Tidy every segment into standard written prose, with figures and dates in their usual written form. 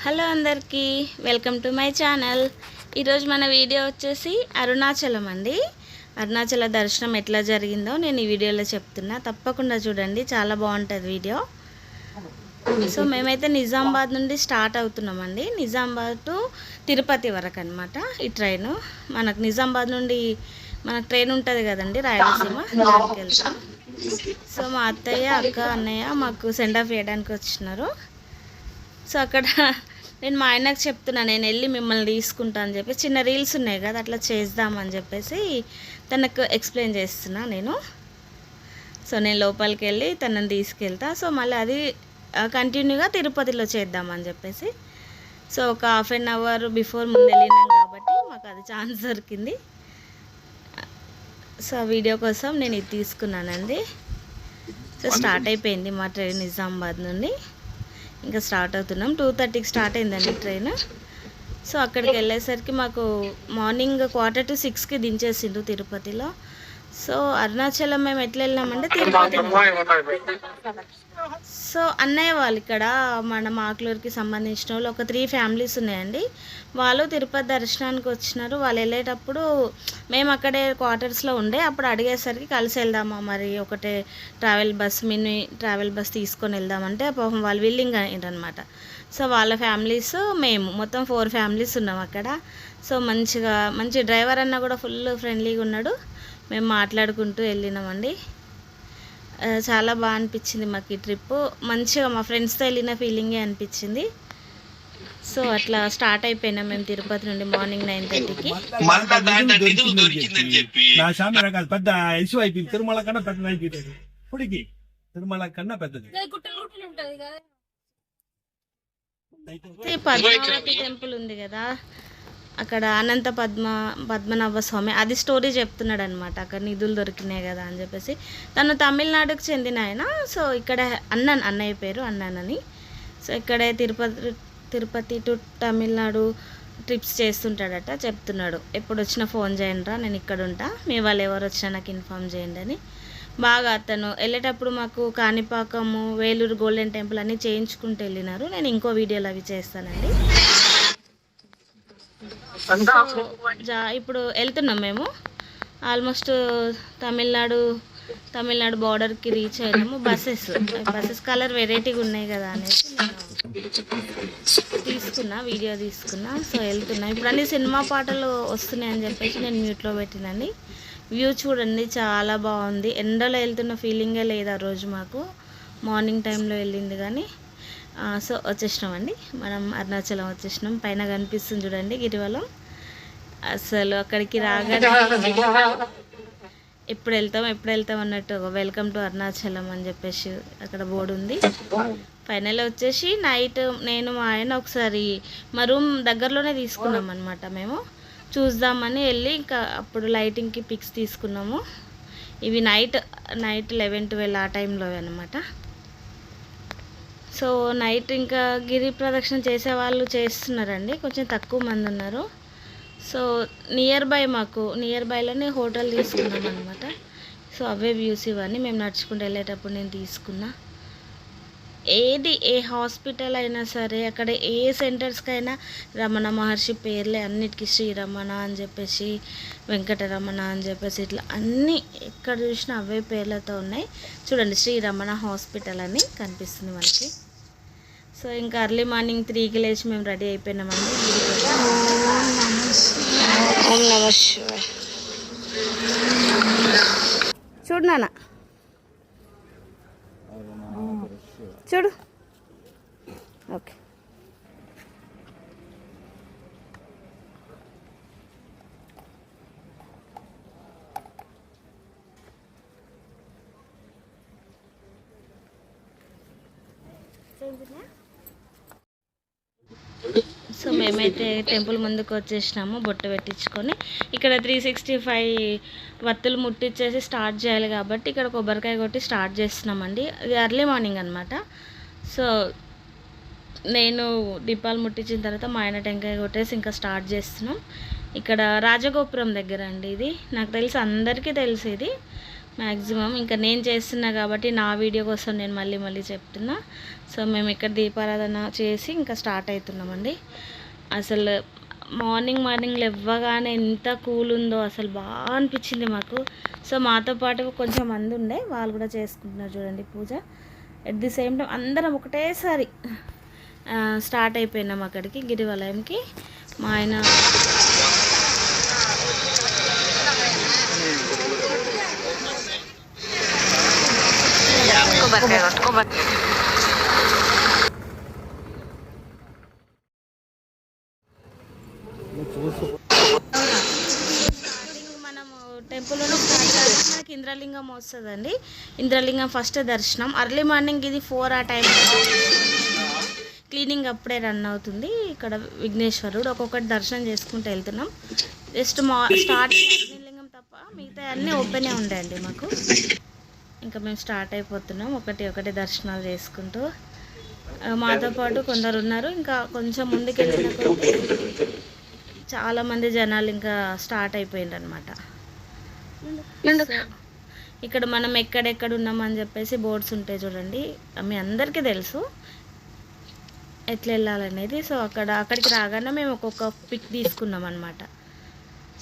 Hello అందరికీ, welcome to my channel. ఈరోజు మన వీడియో వచ్చేసి అరుణాచలం అండి. అరుణాచల దర్శనం ఎట్లా జరిగిందో నేను ఈ వీడియోలో చెప్తున్నా, తప్పకుండా చూడండి, చాలా బాగుంటుంది వీడియో. సో మేమైతే నిజామాబాద్ నుండి స్టార్ట్ అవుతున్నామండి. నిజామాబాద్ టు తిరుపతి వరకు అనమాట ఈ ట్రైను. మనకు నిజామాబాద్ నుండి మనకు ట్రైన్ ఉంటుంది కదండి, రాయలసీమ, దానికి వెళ్తాం. సో మా అత్తయ్య, అక్క, అన్నయ్య మాకు సెండ్ ఆఫ్ చేయడానికి వచ్చినారు. సో అక్కడ నేను మా ఆయనకు చెప్తున్నా, నేను వెళ్ళి మిమ్మల్ని తీసుకుంటా అని చెప్పి, చిన్న రీల్స్ ఉన్నాయి కదా అట్లా చేద్దామని చెప్పేసి తనకు ఎక్స్ప్లెయిన్ చేస్తున్నా నేను. సో నేను లోపలికి వెళ్ళి తనని తీసుకెళ్తా. సో మళ్ళీ అది కంటిన్యూగా తిరుపతిలో చేద్దామని చెప్పేసి, సో ఒక హాఫ్ అన్ అవర్ బిఫోర్ ముందు వెళ్ళినాం కాబట్టి మాకు అది ఛాన్స్ దొరికింది. సో ఆ వీడియో కోసం నేను ఇది తీసుకున్నానండి. సో స్టార్ట్ అయిపోయింది మా ట్రైన్ నిజామాబాద్ నుండి. ఇంకా స్టార్ట్ అవుతున్నాం. 2:30కి స్టార్ట్ అయిందండి ట్రైన్. సో అక్కడికి వెళ్ళేసరికి మాకు మార్నింగ్ 5:45కి దించేసిండు తిరుపతిలో. సో అరుణాచలం మేము ఎట్లా వెళ్ళినామంటే తిరుపతి. సో అన్నయ్య వాళ్ళు ఇక్కడ మన మాక్లూరుకి సంబంధించిన వాళ్ళు ఒక 3 ఫ్యామిలీస్ ఉన్నాయండి. వాళ్ళు తిరుపతి దర్శనానికి వచ్చినారు. వాళ్ళు వెళ్ళేటప్పుడు మేము అక్కడే క్వార్టర్స్లో ఉండే, అప్పుడు అడిగేసరికి కలిసి వెళ్దామా మరి, ఒకటే travel bus, mini travel bus తీసుకొని వెళ్దామంటే పాపం వాళ్ళు విల్లింగ్ అయ్యారనమాట. సో వాళ్ళ ఫ్యామిలీస్, మేము మొత్తం 4 ఫ్యామిలీస్ ఉన్నాం అక్కడ. సో మంచి డ్రైవర్ అన్న కూడా ఫుల్ ఫ్రెండ్లీగా ఉన్నాడు. మేము మాట్లాడుకుంటూ వెళ్ళినామండి. చాలా బాగా అనిపించింది మాకు ఈ ట్రిప్. మంచిగా మా ఫ్రెండ్స్తో వెళ్ళిన ఫీలింగే అనిపించింది. సో అట్లా స్టార్ట్ అయిపోయినాం మేము తిరుపతి నుండి మార్నింగ్ 9:30కి. పద్మావతి టెంపుల్ ఉంది కదా అక్కడ, అనంత పద్మనాభ స్వామి, అది స్టోరీ చెప్తున్నాడు అనమాట. అక్కడ నిధులు దొరికినాయి కదా అని చెప్పేసి. తను తమిళనాడుకు చెందిన ఆయన. సో ఇక్కడ అన్నయ్య పేరు అన్నానని. సో ఇక్కడే తిరుపతి టు తమిళనాడు ట్రిప్స్ చేస్తుంటాడట. చెప్తున్నాడు, ఎప్పుడు వచ్చినా ఫోన్ చేయండి రా, నేను ఇక్కడ ఉంటా, మీ వాళ్ళు ఎవరు వచ్చినా నాకు ఇన్ఫామ్ చేయండి అని. బాగా అతను వెళ్ళేటప్పుడు మాకు కాణిపాకము, వేలూరు గోల్డెన్ టెంపుల్ అన్నీ చేయించుకుంటూ వెళ్ళినారు. నేను ఇంకో వీడియోలు అవి చేస్తానండి. ఇప్పుడు వెళ్తున్నాం మేము. ఆల్మోస్ట్ తమిళనాడు బార్డర్కి రీచ్ అయినాము. బస్సెస్ కలర్ వెరైటీగా ఉన్నాయి కదా అనేసి వీడియో తీసుకున్నా. సో వెళ్తున్నాం. ఇప్పుడు అన్ని సినిమా పాటలు వస్తున్నాయి అని చెప్పేసి నేను మ్యూట్లో పెట్టినండి. వ్యూ చూడండి, చాలా బాగుంది. ఎండలో వెళ్తున్న ఫీలింగే లేదు ఆ రోజు మాకు. మార్నింగ్ టైంలో వెళ్ళింది కానీ. సో వచ్చేసినామండి, మనం అరుణాచలం వచ్చేసినాం. పైన కనిపిస్తుంది చూడండి గిరివలం. అసలు అక్కడికి రాగానే ఎప్పుడు వెళ్తాం అన్నట్టు, వెల్కమ్ టు అరుణాచలం అని చెప్పేసి అక్కడ బోర్డు ఉంది. ఫైనల్ వచ్చేసి నైట్ నేను మా ఆయన ఒకసారి మా రూమ్ దగ్గరలోనే తీసుకున్నాం అనమాట. మేము చూద్దామని వెళ్ళి ఇంకా అప్పుడు లైటింగ్కి పిక్స్ తీసుకున్నాము. ఇవి నైట్ 11-12 ఆ టైంలో అనమాట. సో నైట్ ఇంకా గిరి ప్రదక్షిణ చేసే వాళ్ళు చేస్తున్నారండి, కొంచెం తక్కువ మంది ఉన్నారు. సో నియర్ బైలోనే హోటల్ తీసుకున్నాం అనమాట. సో అవే వ్యూస్ ఇవన్నీ మేము నడుచుకుంటూ వెళ్ళేటప్పుడు నేను తీసుకున్నా. ఏ హాస్పిటల్ అయినా సరే, అక్కడ ఏ సెంటర్స్కైనా రమణ మహర్షి పేర్లే అన్నిటికీ. శ్రీరమణ అని చెప్పేసి, వెంకటరమణ అని చెప్పేసి, ఇట్లా అన్నీ ఎక్కడ చూసినా అవే పేర్లతో ఉన్నాయి. చూడండి, శ్రీరమణ హాస్పిటల్ అని కనిపిస్తుంది మనకి. సో ఇంకా అర్లీ మార్నింగ్ 3కి లేచి మేము రెడీ అయిపోయినామండి. చూడు నాన్న, చూడు. ఓకే, సో మేమైతే టెంపుల్ ముందుకు వచ్చేసినాము. బొట్టు పెట్టించుకొని ఇక్కడ 365 వత్తులు ముట్టించేసి స్టార్ట్ చేయాలి కాబట్టి ఇక్కడ కొబ్బరికాయ కొట్టి స్టార్ట్ చేస్తున్నామండి. ఇది ఎర్లీ మార్నింగ్ అనమాట. సో నేను దీపాలు ముట్టించిన తర్వాత మా ఆయన టెంకాయ కొట్టేసి ఇంకా స్టార్ట్ చేస్తున్నాం. ఇక్కడ రాజగోపురం దగ్గర అండి ఇది. నాకు తెలిసి అందరికీ తెలుసు ఇది. మ్యాక్సిమం ఇంకా నేను చేస్తున్నా కాబట్టి నా వీడియో కోసం నేను మళ్ళీ మళ్ళీ చెప్తున్నా. సో మేము ఇక్కడ దీపారాధన చేసి ఇంకా స్టార్ట్ అవుతున్నామండి. అసలు మార్నింగ్ లేవగానే ఎంత కూల్ ఉందో అసలు బాగా అనిపించింది మాకు. సో మాతో పాటు కొంచెం మంది ఉండే, వాళ్ళు కూడా చేసుకుంటున్నారు చూడండి పూజ. ఎట్ ది సేమ్ టైం అందరం ఒకటేసారి స్టార్ట్ అయిపోయినాం అక్కడికి గిరివలయంకి. మా ఆయన మనము టెంపుల్ స్టార్ట్ కాగానే మనకి ఇంద్రలింగం వస్తుందండి. ఇంద్రలింగం ఫస్ట్ దర్శనం ఎర్లీ మార్నింగ్, ఇది 4 ఆ టైం. క్లీనింగ్ అప్పుడే రన్ అవుతుంది. ఇక్కడ విఘ్నేశ్వరుడు ఒక్కొక్కటి దర్శనం చేసుకుంటూ వెళ్తున్నాం. జస్ట్ స్టార్టింగ్ అగ్నిలింగం తప్ప మిగతా అన్నీ ఓపెనే ఉండండి మాకు. ఇంకా మేము స్టార్ట్ అయిపోతున్నాం ఒకటి దర్శనాలు చేసుకుంటూ. మాతో పాటు కొందరు ఉన్నారు. ఇంకా కొంచెం ముందుకెళ్ళిన కొద్దీ చాలామంది జనాలు ఇంకా స్టార్ట్ అయిపోయిండ్రు అనమాట. ఇక్కడ మనం ఎక్కడెక్కడ ఉన్నామని చెప్పేసి బోర్డ్స్ ఉంటాయి చూడండి, మీ అందరికీ తెలుసు ఎట్లా వెళ్ళాలనేది. సో అక్కడికి రాగానే మేము ఒక్కొక్క పిక్ తీసుకున్నాం అనమాట.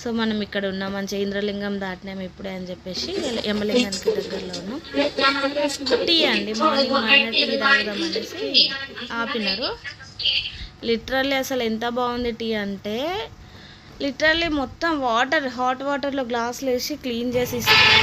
సో మనం ఇక్కడ ఉన్నాం, మంచిగా ఇంద్రలింగం దాటినాం ఇప్పుడే అని చెప్పేసి యమలింగానికి దగ్గరలో ఉన్నాం. టీ అండి, మార్నింగ్ టీ తాగుదాం అనేసి ఆపినారు. లిటరల్లీ అసలు ఎంత బాగుంది టీ అంటే, లిటరల్లీ మొత్తం హాట్ వాటర్లో గ్లాసులు వేసి క్లీన్ చేసి ఇస్తారు.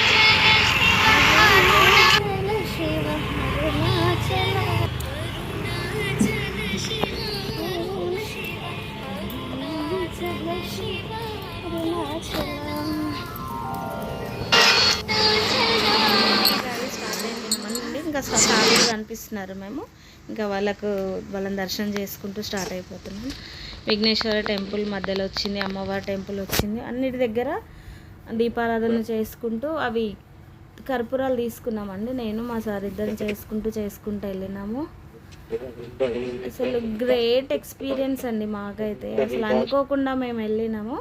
ఇంకా స్టార్ట్ కనిపిస్తున్నారు మేము. ఇంకా వాళ్ళని దర్శనం చేసుకుంటూ స్టార్ట్ అయిపోతున్నాం. విఘ్నేశ్వర టెంపుల్ మధ్యలో వచ్చింది, అమ్మవారి టెంపుల్ వచ్చింది. అన్నిటి దగ్గర దీపారాధన చేసుకుంటూ అవి కర్పూరాలు తీసుకున్నామండి. నేను మా సార్ ఇద్దరు చేసుకుంటూ వెళ్ళినాము. అసలు గ్రేట్ ఎక్స్పీరియన్స్ అండి మాకైతే. అసలు అనుకోకుండా మేము వెళ్ళినాము.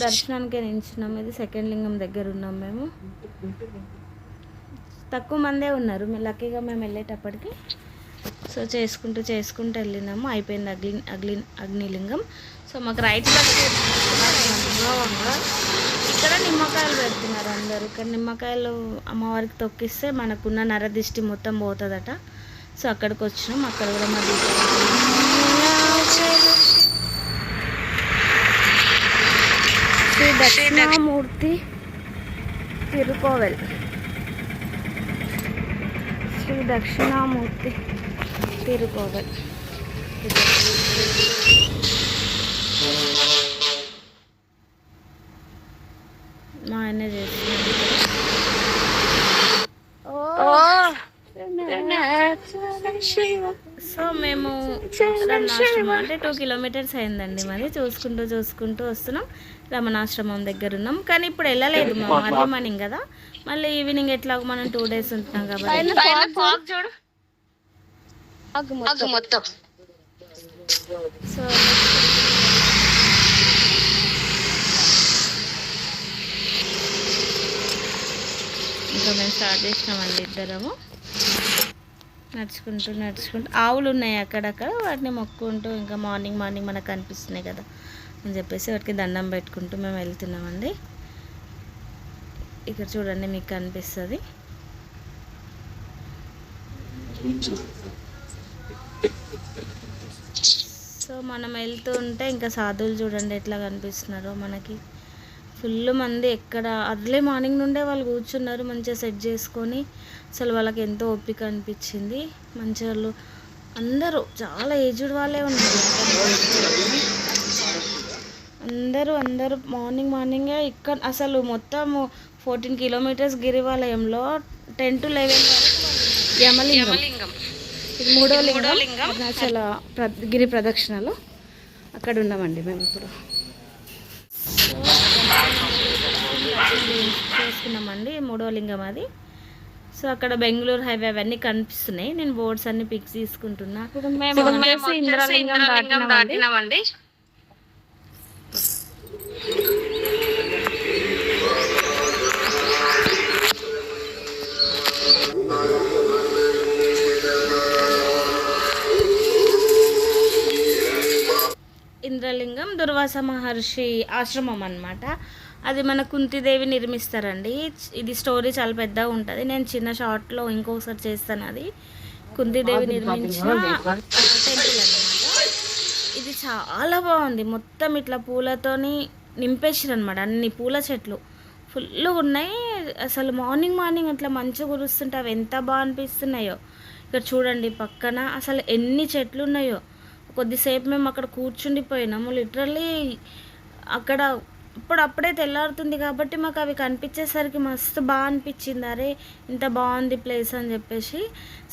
దర్శనానికి నించున్నాం. ఇది సెకండ్ లింగం దగ్గర ఉన్నాం మేము. తక్కువ మందే ఉన్నారు, లక్కీగా మేము వెళ్ళేటప్పటికి. సో చేసుకుంటూ వెళ్ళినాము. అయిపోయింది అగ్నిలింగం. సో మాకు రైట్ సైడ్ ఇక్కడ నిమ్మకాయలు పెడుతున్నారు అందరూ. ఇక్కడ నిమ్మకాయలు అమ్మవారికి తొక్కిస్తే మనకున్న నరదిష్టి మొత్తం పోతుందట. సో అక్కడికి వచ్చినాం. అక్కడ కూడా మా శ్రీ దక్షిణామూర్తి తిరుకోవెల్, శ్రీ దక్షిణామూర్తి తిరుకోవెల్. మా ఆయన చేస్తున్నాడు. సో మేము రమణాశ్రమం అంటే 2 కిలోమీటర్స్ అయిందండి మాది. చూసుకుంటూ వస్తున్నాం. రమణాశ్రమం దగ్గర ఉన్నాం. కానీ ఇప్పుడు వెళ్ళలేదు, మళ్ళీ మార్నింగ్ కదా, మళ్ళీ ఈవినింగ్ ఎట్లాగో మనం 2 days ఉంటున్నాం కాబట్టి. సో ఇంకా మేము స్టార్ట్ చేసినామండి ఇద్దరము. నడుచుకుంటూ ఆవులు ఉన్నాయి అక్కడక్కడ, వాటిని మొక్కుంటూ ఇంకా మార్నింగ్ మనకు కనిపిస్తున్నాయి కదా అని చెప్పేసి వాటికి దండం పెట్టుకుంటూ మేము వెళ్తున్నామండి. ఇక్కడ చూడండి మీకు కనిపిస్తుంది. సో మనం వెళ్తూ ఉంటే ఇంకా సాధువులు చూడండి ఎట్లా కనిపిస్తున్నారో మనకి. ఫుల్ మంది ఎక్కడ అర్లీ మార్నింగ్ నుండే వాళ్ళు కూర్చున్నారు, మంచిగా సెట్ చేసుకొని. అసలు వాళ్ళకి ఎంతో ఓపిక అనిపించింది. మంచిగా వాళ్ళు అందరూ చాలా ఏజ్డ్ వాళ్ళే ఉన్నారు. అందరూ మార్నింగే ఇక్కడ అసలు మొత్తం 14 కిలోమీటర్స్ గిరివలయంలో 10 to 11 వరకు యమలింగం, ఇది 3వ లింగం అరుణాచల గిరి ప్రదక్షిణలో. అక్కడ ఉన్నామండి మేము ఇప్పుడు. చేసుకున్నామండి 3వ లింగం అది. సో అక్కడ బెంగళూరు హైవే అవన్నీ కనిపిస్తున్నాయి. నేను బోర్డ్స్ అన్ని పిక్స్ తీసుకుంటున్నా. ఇప్పుడు మేము ఇంద్రలింగం దాటినామండి. ఇంద్రలింగం దుర్వాస మహర్షి ఆశ్రమం అన్నమాట. అది మన కుంతిదేవి నిర్మిస్తారండి. ఇది స్టోరీ చాలా పెద్దగా ఉంటుంది. నేను చిన్న షార్ట్లో ఇంకొకసారి చేస్తాను. అది కుంతిదేవి నిర్మించిన టెంపుల్ అన్నమాట. ఇది చాలా బాగుంది. మొత్తం ఇట్లా పూలతోని నింపేసారు అనమాట. అన్ని పూల చెట్లు ఫుల్గా ఉన్నాయి. అసలు మార్నింగ్ అట్లా మంచిగా కురుస్తుంటే అవి ఎంత బాగా అనిపిస్తున్నాయో. ఇక్కడ చూడండి పక్కన అసలు ఎన్ని చెట్లు ఉన్నాయో. కొద్దిసేపు మేము అక్కడ కూర్చుండిపోయినాము. లిటరల్లీ అక్కడ అప్పుడే తెల్లారుతుంది కాబట్టి మాకు అవి కనిపించేసరికి మస్తు బాగా అనిపించింది. అరే ఇంత బాగుంది ప్లేస్ అని చెప్పేసి.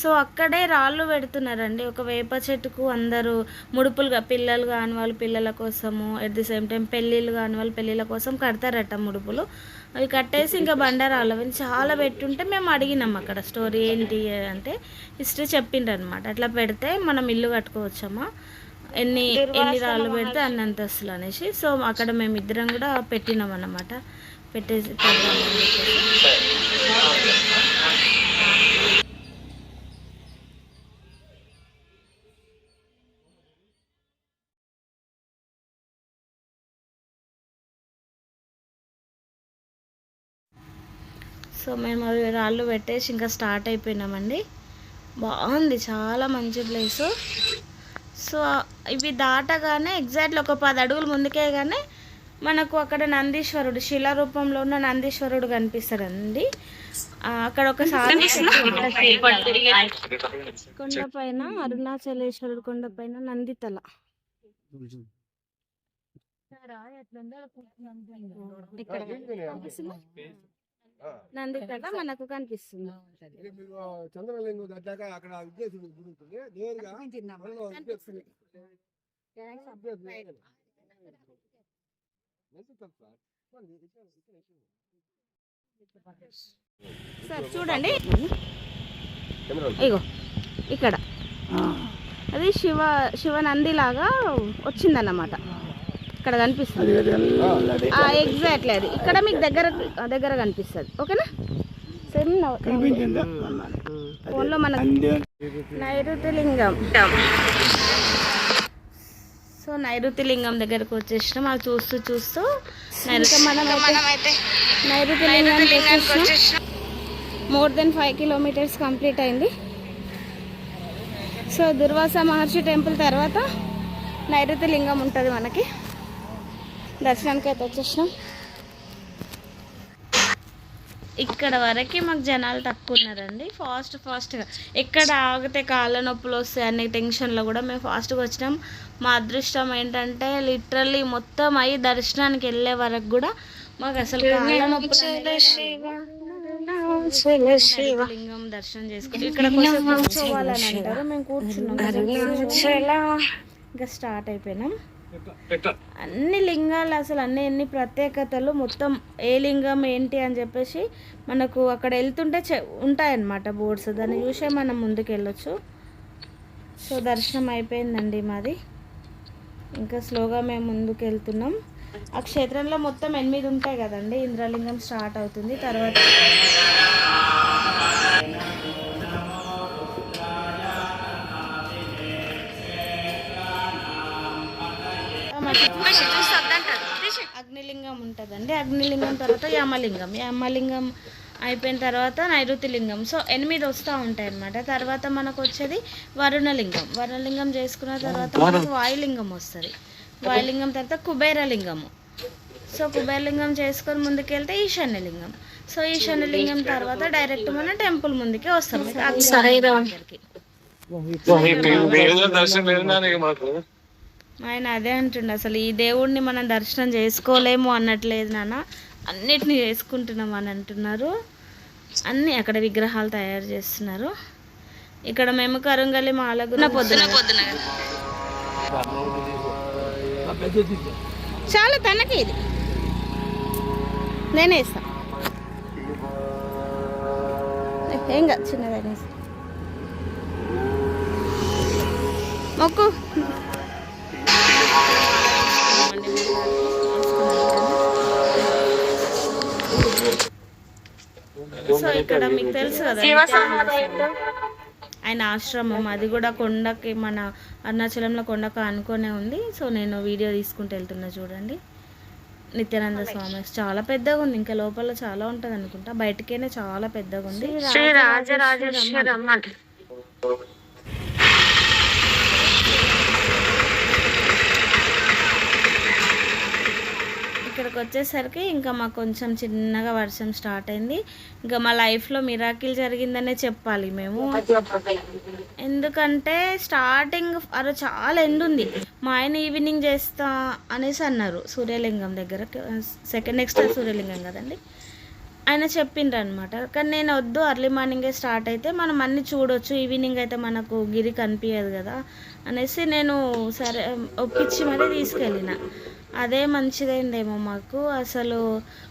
సో అక్కడే రాళ్ళు పెడుతున్నారండి. ఒక వేప చెట్టుకు అందరూ ముడుపులుగా, పిల్లలు కాని వాళ్ళు పిల్లల కోసము, ఎట్ ది సేమ్ టైం పెళ్ళిళ్ళు కాని వాళ్ళు పెళ్ళిళ్ళ కోసం కడతారట ముడుపులు. అవి కట్టేసి ఇంకా బండరాళ్ళు అవి చాలా పెట్టుంటే మేము అడిగినాం అక్కడ స్టోరీ ఏంటి అంటే హిస్టరీ చెప్పిండ్రు అనమాట. అట్లా పెడితే మనం ఇల్లు కట్టుకోవచ్చమ్మా, ఎన్ని రాళ్ళు పెడితే అన్ని అంతస్తులు అనేసి. సో అక్కడ మేము ఇద్దరం కూడా పెట్టినాం అన్నమాట. పెట్టేసి సో మేము అవి రాళ్ళు పెట్టేసి ఇంకా స్టార్ట్ అయిపోయినామండి. బాగుంది, చాలా మంచి ప్లేసు. సో ఇవి దాటగానే ఎగ్జాక్ట్లీ ఒక 10 అడుగులు ముందుకే కానీ మనకు అక్కడ నందీశ్వరుడు శిలారూపంలో ఉన్న నందీశ్వరుడు కనిపిస్తాడండి. అక్కడ ఒకసారి కొండపైన అరుణాచలేశ్వరుడు కొండపైన నందితల నందితల మనకు కనిపిస్తుంది. చంద్రలింగం దగ్గర అక్కడ సార్ చూడండి, ఇగో ఇక్కడ అది శివనంది లాగా వచ్చిందన్నమాట. ఇక్కడ కనిపిస్తుంది ఎగ్జాక్ట్లీ అది ఇక్కడ మీకు దగ్గర కనిపిస్తుంది. ఓకేనా? సేమ్ ఫోన్లో మనకు నైరుతి లింగం. సో నైరుతి లింగం దగ్గరకు వచ్చేసినాం. అది చూస్తూ నైరుతి లింగానికి వచ్చేసినాం. మోర్ దెన్ 5 కిలోమీటర్స్ కంప్లీట్ అయింది. సో దుర్వాస మహర్షి టెంపుల్ తర్వాత నైరుతి లింగం ఉంటుంది మనకి. దర్శనానికి అయితే వచ్చేసినాం. ఇక్కడ వరకు మాకు జనాలు తక్కువ ఉన్నారండి. ఫాస్ట్గా ఎక్కడ ఆగితే కాళ్ళ నొప్పులు వస్తాయి అనే టెన్షన్లో కూడా మేము ఫాస్ట్గా వచ్చినాం. మా అదృష్టం ఏంటంటే లిటరల్లీ మొత్తం అయ్యి దర్శనానికి వెళ్ళే వరకు కూడా మాకు అసలు కాళ్ళ నొప్పులు లింగం దర్శనం చేసుకుంటాం. ఇక్కడ కూర్చోవాలని అంటారు, మేము కూర్చున్నాం. ఇంకా స్టార్ట్ అయిపోయినాం. అన్ని లింగాలు అసలు ఎన్ని ప్రత్యేకతలు, మొత్తం ఏ లింగం ఏంటి అని చెప్పేసి మనకు అక్కడ వెళ్తుంటే ఉంటాయన్నమాట బోర్డ్స్. దాన్ని చూసే మనం ముందుకు వెళ్ళొచ్చు. సో దర్శనం అయిపోయిందండి మాది. ఇంకా స్లోగా మేము ముందుకు వెళ్తున్నాం. ఆ క్షేత్రంలో మొత్తం 8 ఉంటాయి కదండి. ఇంద్రలింగం స్టార్ట్ అవుతుంది. తర్వాత అగ్నిలింగం ఉంటుందండి. అగ్నిలింగం తర్వాత యమలింగం అయిపోయిన తర్వాత నైరుతి లింగం. సో 8 వస్తూ ఉంటాయి అన్నమాట. తర్వాత మనకు వచ్చేది వరుణలింగం చేసుకున్న తర్వాత మనకు వాయులింగం వస్తుంది. వాయులింగం తర్వాత కుబేరలింగము. సో కుబేరలింగం చేసుకొని ముందుకెళ్తే ఈశాన్యలింగం. సో ఈశాన్యలింగం తర్వాత డైరెక్ట్ మన టెంపుల్ ముందుకే వస్తాం. ఆయన అదే అంటుండే, అసలు ఈ దేవుడిని మనం దర్శనం చేసుకోలేము అన్నట్లేదు నాన్న, అన్నిటిని చేసుకుంటున్నాం అని అంటున్నారు. అన్నీ అక్కడ విగ్రహాలు తయారు చేస్తున్నారు. ఇక్కడ మేము కరుంగలి మాల పొద్దున చాలా తనకి ఇది నేనే ఇస్తాను. ఏం కాదు చిన్నదనేసి మొక్కు. సో ఇక్కడ మీకు తెలుసు కదా ఆయన ఆశ్రమం, అది కూడా కొండకి, మన అరుణాచలంలో కొండకు అనుకునే ఉంది. సో నేను వీడియో తీసుకుంటూ వెళ్తున్నా చూడండి. నిత్యానంద స్వామి చాలా పెద్దగా ఉంది, ఇంకా లోపల చాలా ఉంటుంది అనుకుంటా, బయటకేనే చాలా పెద్దగా ఉంది. ఇక్కడికి వచ్చేసరికి ఇంకా మాకు కొంచెం చిన్నగా వర్షం స్టార్ట్ అయింది. ఇంకా మా లైఫ్లో మిరాకిల్ జరిగిందనే చెప్పాలి మేము, ఎందుకంటే స్టార్టింగ్ అరే చాలా ఎండ్ ఉంది. మా ఆయన ఈవినింగ్ చేస్తా అనేసి అన్నారు సూర్యలింగం దగ్గర, సెకండ్ నెక్స్ట్ సూర్యలింగం కదండి, ఆయన చెప్పిండ్రు అనమాట. కానీ నేను వద్దు, అర్లీ మార్నింగే స్టార్ట్ అయితే మనం అన్నీ చూడొచ్చు, ఈవినింగ్ అయితే మనకు గిరి కనిపించదు కదా అనేసి నేను సరే ఒప్పించి మరీ తీసుకెళ్ళిన. అదే మంచిదైందేమో మాకు. అసలు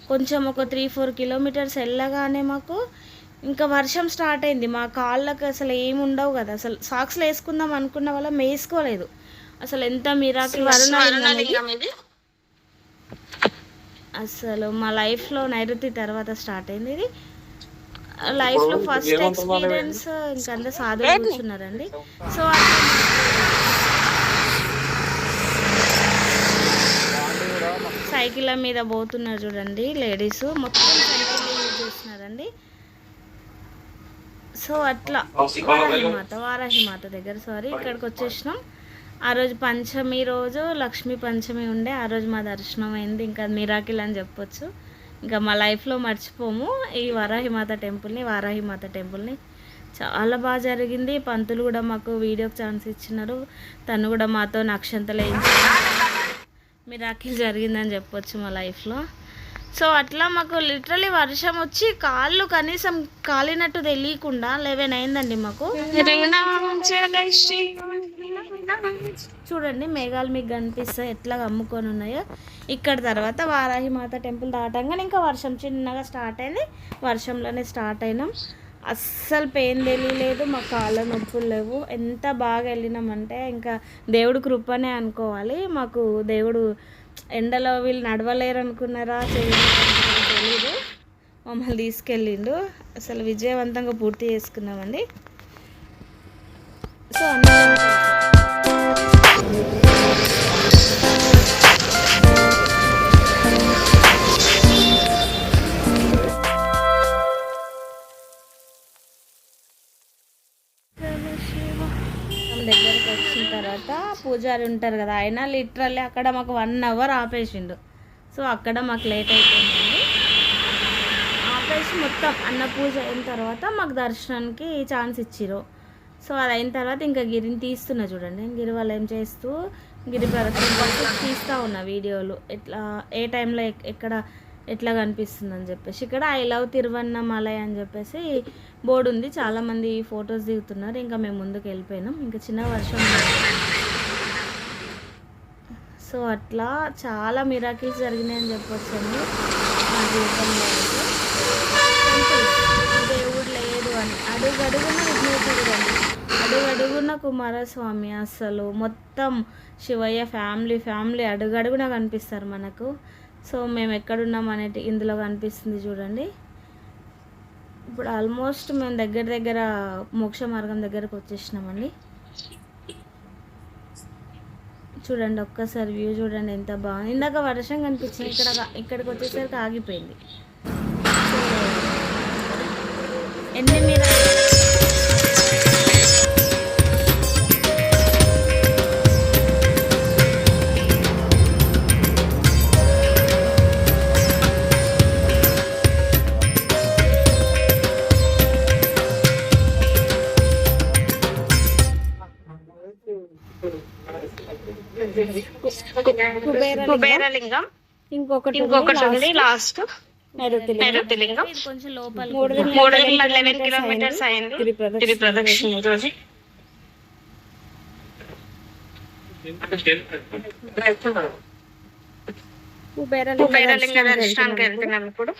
కొంచెం ఒక 3-4 కిలోమీటర్స్ వెళ్ళగానే మాకు ఇంకా వర్షం స్టార్ట్ అయింది. మా కాళ్ళకి అసలు ఏమి ఉండవు కదా, అసలు సాక్స్లు వేసుకుందాం అనుకున్న వాళ్ళం వేసుకోలేదు. అసలు ఎంత మిరాకిల్ అసలు మా లైఫ్లో నైరుతి తర్వాత స్టార్ట్ అయింది ఇది. లైఫ్లో ఫస్ట్ ఎక్స్పీరియన్స్. ఇంకంతా సాధువులు కూర్చున్నారండి. సో సైకిళ్ళ మీద పోతున్నారు చూడండి లేడీస్, మొత్తం సైకిల్ యూజ్ చేస్తున్నారండి. సో అట్లా వారాహిమాత దగ్గర ఇక్కడికి వచ్చేసినాం. ఆ రోజు పంచమి రోజు, లక్ష్మీ పంచమి ఉండే, ఆ రోజు మా దర్శనం అయింది. ఇంకా మిరాకిల్ అని చెప్పొచ్చు. ఇంకా మా లైఫ్లో మర్చిపోము ఈ వారాహిమాత టెంపుల్ని. చాలా బాగా జరిగింది. పంతులు కూడా మాకు వీడియోకి ఛాన్స్ ఇచ్చినారు, తను కూడా మాతో అక్షంతలు వేయించారు. మిరాకిల్ జరిగిందని చెప్పొచ్చు మా లైఫ్లో. సో అట్లా మాకు లిటరలీ వర్షం వచ్చి కాళ్ళు కనీసం కాలినట్టు తెలియకుండా 11 అయిందండి మాకు. చూడండి మేఘాలు మీకు కనిపిస్తాయి ఎట్లా అమ్ముకొని ఉన్నాయో. ఇక్కడ తర్వాత వారాహిమాత టెంపుల్ దాటంగానే ఇంకా వర్షం చిన్నగా స్టార్ట్ అయింది. వర్షంలోనే స్టార్ట్ అయినాం. అస్సలు పెయిన్ తెలియలేదు, మా కాళ్ళ నొప్పులు లేవు. ఎంత బాగా వెళ్ళినామంటే ఇంకా దేవుడు కృపనే అనుకోవాలి. మాకు దేవుడు ఎండలో వీళ్ళు నడవలేరు అనుకున్నారా తెలీదు, మమ్మల్ని తీసుకెళ్ళిండు. అసలు విజయవంతంగా పూర్తి చేసుకున్నామండి. సో దగ్గరికి వచ్చిన తర్వాత పూజారి ఉంటారు కదా, ఆయన లిటరల్లీ అక్కడ మాకు 1 అవర్ ఆపేసిండు. సో అక్కడ మాకు లేట్ అయిపోయిందండి. ఆపేసి మొత్తం అన్న పూజ అయిన తర్వాత మాకు దర్శనానికి ఛాన్స్ ఇచ్చిరు. సో అది అయిన తర్వాత ఇంకా గిరిని తీస్తున్నా చూడండి. గిరి వాళ్ళు ఏం చేస్తూ గిరి ప్రదక్షిణ తీస్తూ ఉన్నా వీడియోలు, ఎట్లా ఏ టైంలో ఎట్లా కనిపిస్తుందని చెప్పేసి. ఇక్కడ ఐ లవ్ తిరువన్నమలై అని చెప్పేసి బోర్డు ఉంది, చాలామంది ఫొటోస్ దిగుతున్నారు. ఇంకా మేము ముందుకు వెళ్ళిపోయినాం, ఇంకా చిన్న వర్షం. సో అట్లా చాలా మిరాకిల్స్ జరిగినాయని చెప్పొచ్చండి మా జీవితంలో. దేవుడు లేదు అని అడుగడుగున విఘ్నేశ్వరుడు అండి, అడుగడుగున కుమారస్వామి. అసలు మొత్తం శివయ్య ఫ్యామిలీ అడుగడుగున కనిపిస్తారు మనకు. సో మేము ఎక్కడున్నాం అనేది ఇందులో కనిపిస్తుంది చూడండి. ఇప్పుడు ఆల్మోస్ట్ మేము దగ్గర మోక్ష మార్గం దగ్గరకు వచ్చేసినామండి. చూడండి ఒక్కసారి వ్యూ చూడండి ఎంత బాగుంది. ఇందాక వర్షం కనిపించింది, ఇక్కడికి వచ్చేసరికి ఆగిపోయింది. ఎన్ని మీరు కుబేరలింగం, ఇంకొకటి ఉంది లాస్ట్ నైరుతిలింగం. కొంచెం లోపల 311 కిలోమీటర్స్ అయింది గిరి ప్రదక్షిణ రోజు. కుబేరలింగ దర్శనానికి వెళ్తున్నాం ఇప్పుడు.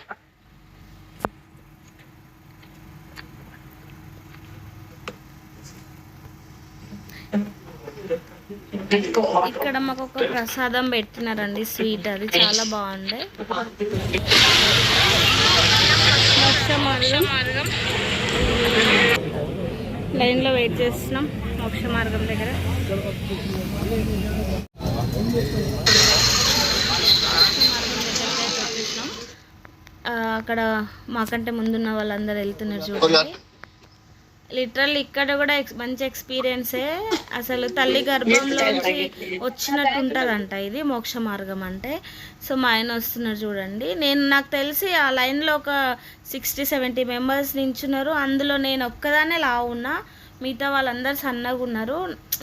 ఇక్కడ మాకు ఒక ప్రసాదం పెట్టినారండి, స్వీట్, అది చాలా బాగుండే. మోక్షమార్గం లైన్లో వెయిట్ చేస్తున్నాం మోక్షమార్గం దగ్గర. అక్కడ మాకంటే ముందున్న వాళ్ళందరూ వెళ్తున్నారు చూడండి. లిటరల్ ఇక్కడ కూడా మంచి ఎక్స్పీరియన్సే. అసలు తల్లి గర్భంలోంచి వచ్చినట్టు ఉంటుందంట ఇది మోక్ష మార్గం అంటే. సో మా ఆయన వస్తున్నారు చూడండి. నాకు తెలిసి ఆ లైన్లో ఒక 60-70 మెంబర్స్ నించున్నారు. అందులో నేను ఒక్కదానే లావు ఉన్నా, మిగతా వాళ్ళందరూ సన్నగా ఉన్నారు.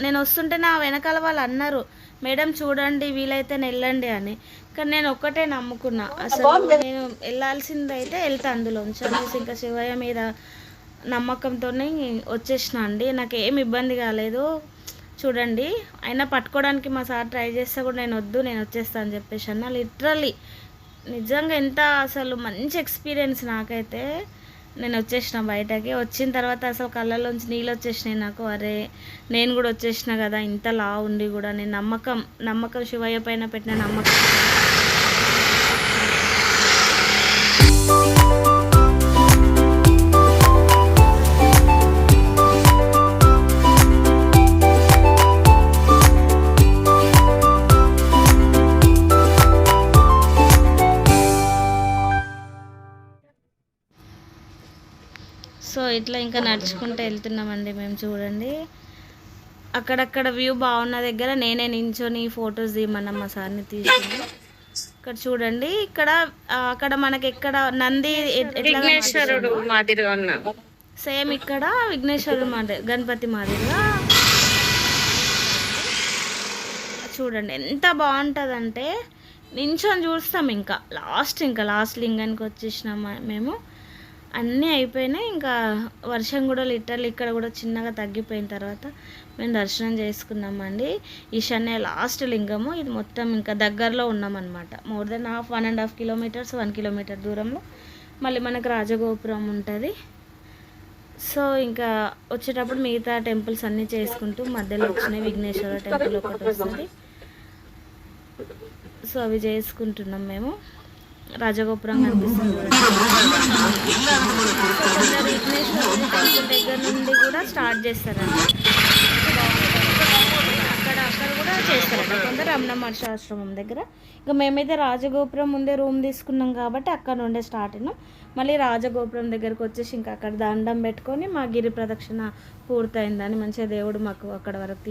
నేను వస్తుంటే నా వెనకాల వాళ్ళు అన్నారు, మేడం చూడండి వీలైతే వెళ్ళండి అని. కానీ నేను ఒక్కటే నమ్ముకున్నా, అసలు నేను వెళ్ళాల్సింది అయితే వెళ్తా అందులోంచి అనేసి ఇంకా శివయ్య మీద నమ్మకంతోనే వచ్చేసిన అండి. నాకు ఏమి ఇబ్బంది కాలేదు చూడండి. అయినా పట్టుకోవడానికి మా సార్ ట్రై చేస్తే కూడా నేను వద్దు, నేను వచ్చేస్తాను అని చెప్పేసి అన్న. లిటరల్లీ నిజంగా ఎంత అసలు మంచి ఎక్స్పీరియన్స్ నాకైతే. నేను వచ్చేసిన బయటకి. వచ్చిన తర్వాత అసలు కళ్ళల్లోంచి నీళ్ళు వచ్చేసినాయి నాకు. అరే నేను కూడా వచ్చేసిన కదా, ఇంతలా ఉండి కూడా నేను నమ్మకం శివయ్య పైన పెట్టిన నమ్మకం. సో ఇట్లా ఇంకా నడుచుకుంటూ వెళ్తున్నామండి మేము. చూడండి అక్కడక్కడ వ్యూ బాగున్న దగ్గర నేనే నించొని ఫొటోస్ తీయమన్నా మా సార్ని తీసుకుని. ఇక్కడ చూడండి, అక్కడ మనకి ఎక్కడ నంది విఘ్నేశ్వరుడు మాదిరిగా ఉన్నాడు, సేమ్ ఇక్కడ విఘ్నేశ్వరుడు మాదిరి గణపతి మాదిరిగా చూడండి. ఎంత బాగుంటుందంటే నించొని చూస్తాం. ఇంకా లాస్ట్ లింగానికి వచ్చేసినాం మేము. అన్నీ అయిపోయినాయి. ఇంకా వర్షం కూడా లిటరల్ ఇక్కడ కూడా చిన్నగా తగ్గిపోయిన తర్వాత మేము దర్శనం చేసుకున్నామండి. ఈశాన్య లాస్ట్ లింగము ఇది. మొత్తం ఇంకా దగ్గరలో ఉన్నామన్నమాట. మోర్ దెన్ 1.5 కిలోమీటర్స్, 1 కిలోమీటర్ దూరంలో మళ్ళీ మనకు రాజగోపురం ఉంటుంది. సో ఇంకా వచ్చేటప్పుడు మిగతా టెంపుల్స్ అన్నీ చేసుకుంటూ మధ్యలో వచ్చినాయి. విఘ్నేశ్వర టెంపుల్ ఒకటి వస్తుంది. సో అవి చేసుకుంటున్నాం మేము. రాజగోపురం కనిపిస్తుంది. విఘ్నేశ్వరుడి టెంపుల్ దగ్గర నుండి కూడా స్టార్ట్ చేస్తారండి. అక్కడ కూడా చేస్తారంట కొందరు రమణ మహర్షి ఆశ్రమం దగ్గర. ఇంకా మేమైతే రాజగోపురం ముందే రూమ్ తీసుకున్నాం కాబట్టి అక్కడ నుండే స్టార్ట్ అయినాం. మళ్ళీ రాజగోపురం దగ్గరకు వచ్చేసి ఇంకా అక్కడ దండం పెట్టుకొని మా గిరి ప్రదక్షిణ పూర్తయిందని, మంచిగా దేవుడు మాకు అక్కడ వరకు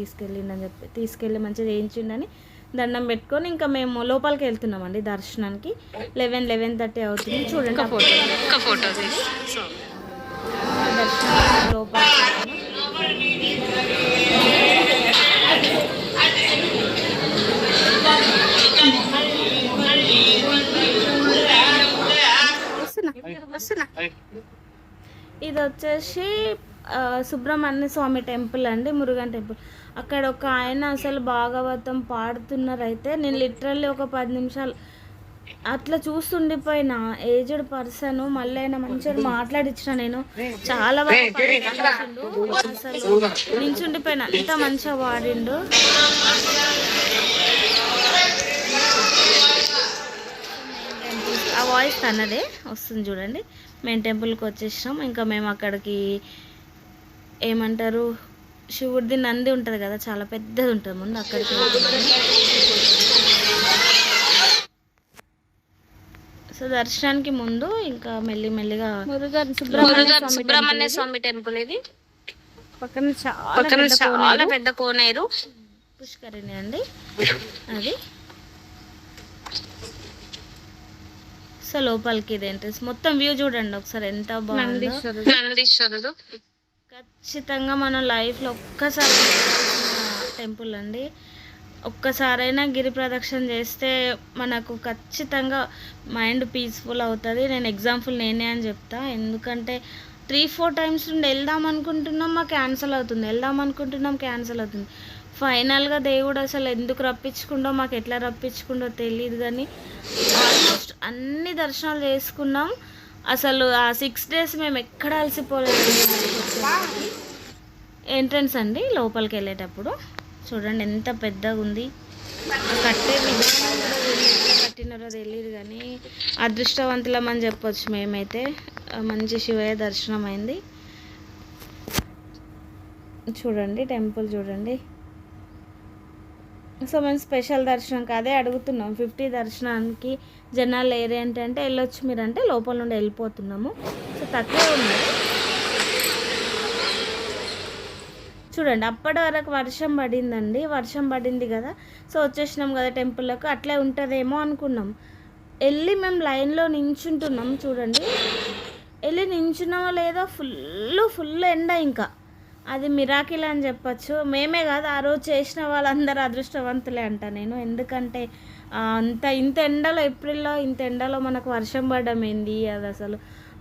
తీసుకెళ్ళి మంచిగా చేయించిండని దండం పెట్టుకొని ఇంకా మేము లోపలికి వెళ్తున్నామండి దర్శనానికి. 11-11:30 అవుతుంది. చూడండి ఫోటో దర్శనం లోపలికి ఇది వచ్చేసి సుబ్రహ్మణ్య స్వామి టెంపుల్ అండి, మురుగన్ టెంపుల్. అక్కడ ఒక ఆయన అసలు భాగవతం పాడుతున్నారైతే నేను లిటరల్లీ ఒక 10 నిమిషాలు అట్లా చూస్తుండిపోయిన. ఏజ్డ్ పర్సన్, మళ్ళీ అయినా మంచిగా మాట్లాడించిన. నేను చాలా బాగా అసలు నించుండిపోయిన, అంత మంచిగా పాడిండు. ఆ వాయిస్ తనదే వస్తుంది చూడండి. మేము టెంపుల్కి వచ్చేసాం. ఇంకా మేము అక్కడికి ఏమంటారు, శివుడిది నంది ఉంటుంది కదా, చాలా పెద్దది ఉంటుంది ముందు, అక్కడికి సో దర్శనానికి ముందు ఇంకా మెల్లిగా సుబ్రహ్మణ్య స్వామి టెంపుల్ ఇది. పక్కన చాలా పెద్ద కోనేరు పుష్కరిణి అండి అది. సో లోపలికి ఇది ఎంట్రెన్స్. మొత్తం వ్యూ చూడండి ఒకసారి ఎంత బాగుంది. ఖచ్చితంగా మనం లైఫ్లో ఒక్కసారి టెంపుల్ అండి. ఒక్కసారైనా గిరి ప్రదక్షిణ చేస్తే మనకు ఖచ్చితంగా మైండ్ పీస్ఫుల్ అవుతుంది. నేను ఎగ్జాంపుల్ నేనే అని చెప్తా. ఎందుకంటే 3-4 టైమ్స్ నుండి వెళ్దాం అనుకుంటున్నాం, మాకు క్యాన్సిల్ అవుతుంది. ఫైనల్గా దేవుడు అసలు ఎందుకు రప్పించుకుండో, మాకు ఎట్లా రప్పించుకుండో తెలియదు. కానీ ఆల్మోస్ట్ అన్ని దర్శనాలు చేసుకున్నాం. అసలు ఆ 6 days మేము ఎక్కడ అలసిపోలేదు. ఎంట్రన్స్ అండి లోపలికి వెళ్ళేటప్పుడు చూడండి ఎంత పెద్దగా ఉంది. కట్టే విధానం కూడా వీళ్ళు ఎట్లా కట్టినారో తెలియదు, కానీ అదృష్టవంతులమని చెప్పొచ్చు మేమైతే. మంచి శివయ్య దర్శనం అయింది. చూడండి టెంపుల్ చూడండి. సో మేము స్పెషల్ దర్శనం అదే అడుగుతున్నాం. 50 దర్శనానికి జనాలు లేరు ఏంటంటే వెళ్ళొచ్చు మీరంటే లోపల నుండి వెళ్ళిపోతున్నాము. సో తక్కువే ఉన్నాయి. చూడండి అప్పటి వరకు వర్షం పడిందండి, వర్షం పడింది కదా, సో వచ్చేసినాం కదా టెంపుల్లోకి, అట్లే ఉంటుందేమో అనుకున్నాం. వెళ్ళి మేము లైన్లో నించుంటున్నాం. చూడండి వెళ్ళి నించున్నామో లేదో ఫుల్ ఎండ. ఇంకా అది మిరాకిల్ అని చెప్పచ్చు. మేమే కాదు ఆ రోజు చేసిన వాళ్ళందరూ అదృష్టవంతులే అంట నేను. ఎందుకంటే ఇంత ఎండలో, ఏప్రిల్లో ఇంత ఎండలో మనకు వర్షం పడడం ఏంది అది అసలు.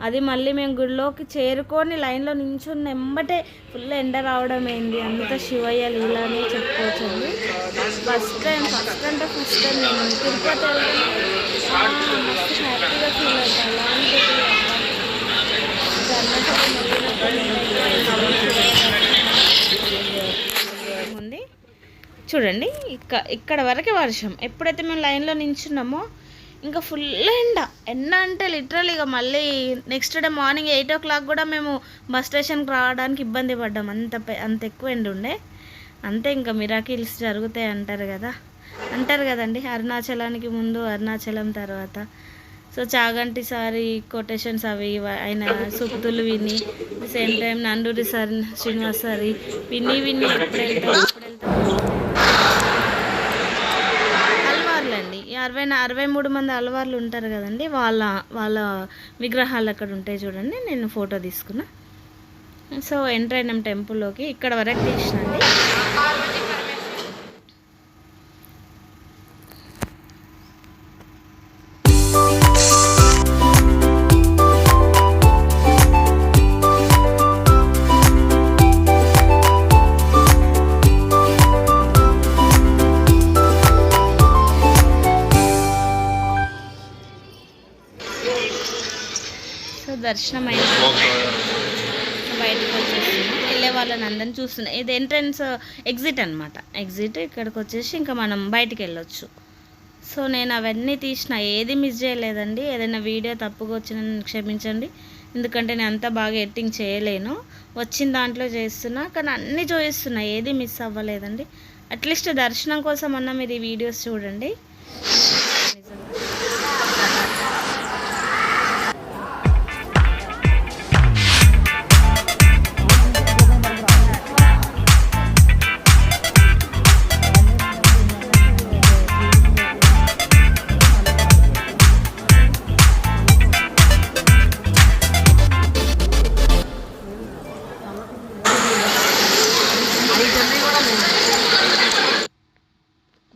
అది మళ్ళీ మేము గుడిలోకి చేరుకొని లైన్లో నించున్న ఎంబటే ఫుల్ ఎండ రావడం ఏంది, అంత శివయ్య లీలానే చెప్పుకోవచ్చండి. ఫస్ట్ టైం నేను తిరుపతి వెళ్తే మస్తు హ్యాపీగా ఫీల్ అవుతాను. ఉంది చూడండి. ఇక్కడ వరకే వర్షం. ఎప్పుడైతే మేము లైన్లో నించున్నామో ఇంకా ఫుల్ ఎండ అంటే లిటరల్. ఇక మళ్ళీ నెక్స్ట్ డే మార్నింగ్ 8 o'clock కూడా మేము బస్ స్టేషన్కి రావడానికి ఇబ్బంది పడ్డాం. అంత ఎక్కువ ఎండ ఉండే. అంతే, ఇంకా మిరాకిల్స్ జరుగుతాయి అంటారు కదండి. అరుణాచలానికి ముందు, అరుణాచలం తర్వాత. సో చాగంటి సారి కొటేషన్స్ అవి ఆయన సూక్తులు విని, same time Nanduri sir, Srinivas సారి విని ఎప్పుడు వెళ్తాం అల్వార్లండి. 63 మంది అల్వార్లు ఉంటారు కదండి, వాళ్ళ విగ్రహాలు అక్కడ ఉంటాయి చూడండి. నేను ఫోటో తీసుకున్నా. సో ఎంటర్ అయినాం టెంపుల్లోకి. ఇక్కడ వరకు తీసినండి. దర్శనం అయింది. బయటకు వచ్చేస్తున్నాం. వెళ్ళే వాళ్ళని అందరిని చూస్తున్నాం. ఇది ఎంట్రన్స్ ఎగ్జిట్ అనమాట. ఎగ్జిట్ ఇక్కడికి వచ్చేసి ఇంకా మనం బయటికి వెళ్ళొచ్చు. సో నేను అవన్నీ తీసిన, ఏది మిస్ చేయలేదండి. ఏదైనా వీడియో తప్పుగా వచ్చిన క్షమించండి, ఎందుకంటే నేను అంతా బాగా ఎడిటింగ్ చేయలేను. వచ్చిన దాంట్లో చేస్తున్నా, కానీ అన్నీ చూపిస్తున్నా, ఏది మిస్ అవ్వలేదండి. అట్లీస్ట్ దర్శనం కోసం అన్న మీరు ఈ వీడియోస్ చూడండి.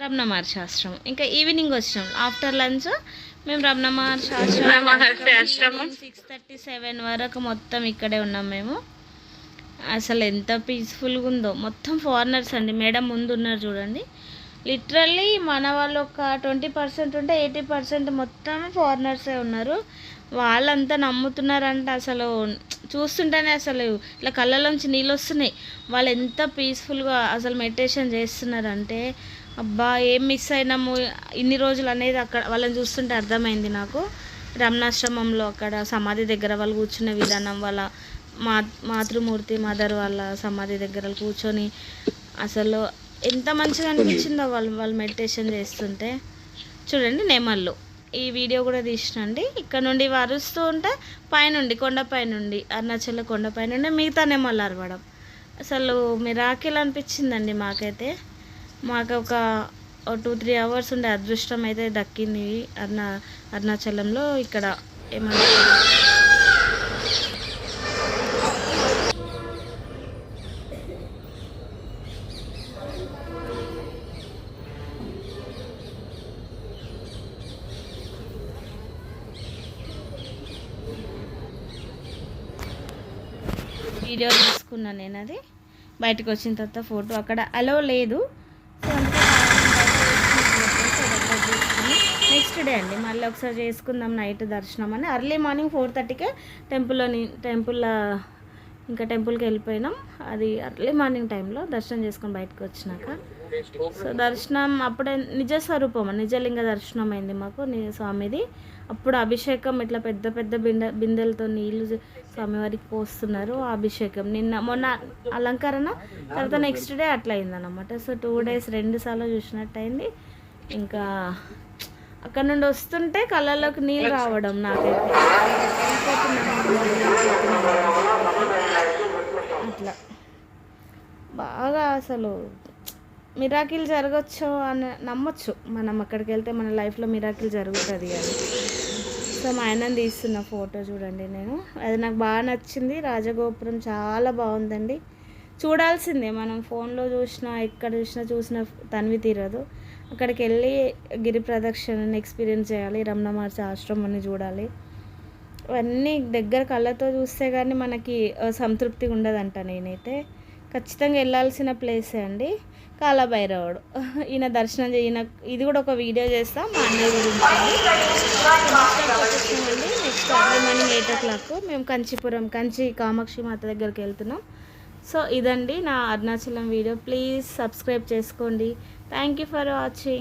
రమణ మహర్షి ఆశ్రమం. ఇంకా ఈవినింగ్ వచ్చినాం. ఆఫ్టర్ లంచ్ మేము రమణ మహర్షి ఆశ్రమం 6:37 వరకు మొత్తం ఇక్కడే ఉన్నాం మేము. అసలు ఎంత పీస్ఫుల్గా ఉందో. మొత్తం ఫారినర్స్ అండి. మేడం ముందు ఉన్నారు చూడండి. లిటరల్లీ మన వాళ్ళు ఒక 20% ఉంటే 80% మొత్తం ఫారినర్సే ఉన్నారు. వాళ్ళంతా నమ్ముతున్నారంటే అసలు చూస్తుంటేనే అసలు ఇట్లా కళ్ళలోంచి నీళ్ళు వస్తున్నాయి. వాళ్ళు ఎంత పీస్ఫుల్గా అసలు మెడిటేషన్ చేస్తున్నారంటే, అబ్బా ఏం మిస్ అయినాము ఇన్ని రోజులు అనేది అక్కడ వాళ్ళని చూస్తుంటే అర్థమైంది నాకు. రమణాశ్రమంలో అక్కడ సమాధి దగ్గర వాళ్ళు కూర్చునే విధానం, వాళ్ళ మాతృమూర్తి మదర్ వాళ్ళ సమాధి దగ్గర కూర్చొని అసలు ఎంత మంచిగా అనిపించిందో వాళ్ళు మెడిటేషన్ చేస్తుంటే. చూడండి నెమళ్ళు. ఈ వీడియో కూడా తీసినండి. ఇక్కడ నుండి వరుస్తూ ఉంటే పైనుండి కొండపై నుండి, అరుణాచల కొండపై నుండి మిగతా నెమళ్ళు అరవడం అసలు మిరాకిల్ అనిపించిందండి మాకైతే. మాకు ఒక 2-3 hours ఉండే అదృష్టం అయితే దక్కింది అరుణాచలంలో. ఇక్కడ ఏమన్నా వీడియో తీసుకున్నాను నేను. అది బయటకు వచ్చిన తర్వాత ఫోటో అక్కడ అలో లేదు. సో అందుకే నెక్స్ట్ డే అండి మళ్ళీ ఒకసారి చేసుకుందాం నైట్ దర్శనం అని. ఎర్లీ మార్నింగ్ 4:30కే టెంపుల్లో ఇంకా టెంపుల్కి వెళ్ళిపోయినాం. అది అర్లీ మార్నింగ్ టైంలో దర్శనం చేసుకొని బయటకు వచ్చినాక. సో దర్శనం అప్పుడే నిజ స్వరూపం నిజలింగ దర్శనం అయింది మాకు స్వామిది. అప్పుడు అభిషేకం ఇట్లా పెద్ద పెద్ద బిందెలతో నీళ్ళు స్వామివారికి పోస్తున్నారు. అభిషేకం మొన్న అలంకరణ, తర్వాత నెక్స్ట్ డే అట్లా అయిందన్నమాట. సో 2 days 2 సార్లు చూసినట్టు అయింది. ఇంకా అక్కడ నుండి వస్తుంటే కళ్ళల్లోకి నీళ్ళు రావడం నాకైతే అట్లా బాగా అసలు మిరాకిల్ జరగచ్చు అని నమ్మొచ్చు. మనం అక్కడికి వెళ్తే మన లైఫ్లో మిరాకిల్ జరుగుతుంది అని. సో మా ఆయనని తీస్తున్న ఫోటో చూడండి నేను, అది నాకు బాగా నచ్చింది. రాజగోపురం చాలా బాగుందండి, చూడాల్సిందే. మనం ఫోన్లో చూసినా ఎక్కడ చూసినా తనివి తీరదు. అక్కడికి వెళ్ళి గిరి ప్రదక్షిణని ఎక్స్పీరియన్స్ చేయాలి, రమణ మహర్షి ఆశ్రమాన్ని చూడాలి. అవన్నీ దగ్గర కళ్ళతో చూస్తే కానీ మనకి సంతృప్తిగా ఉండదంట. నేనైతే ఖచ్చితంగా వెళ్ళాల్సిన ప్లేసే అండి కాలభైరవుడు. ఈయన దర్శనం ఇది కూడా ఒక వీడియో చేస్తాం మా అన్నయ్య గురించి. నెక్స్ట్ ఎర్లీ మార్నింగ్ 8 o'clock మేము కంచి కామాక్షి మాత దగ్గరికి వెళ్తున్నాం. సో ఇదండి నా అరుణాచలం వీడియో. ప్లీజ్ సబ్స్క్రైబ్ చేసుకోండి. Thank you for watching.